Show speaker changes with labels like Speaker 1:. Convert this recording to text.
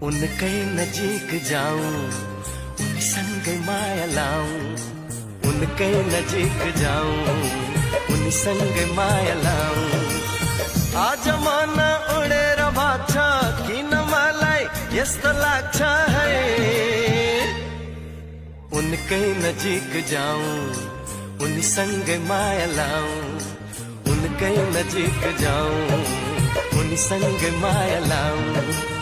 Speaker 1: उनकै नजिक जाऊं, उनीसँगै माया लाऊं। उनकै नजिक जाऊं, उनीसँगै माया लाऊं। आज मन उडेर भाग्छ, किन मलाई यस्तो लाग्छ है। उनकै नजिक जाऊं, उनीसँगै माया लाऊं। उनकै नजिक जाऊं, उनीसँगै माया लाऊं।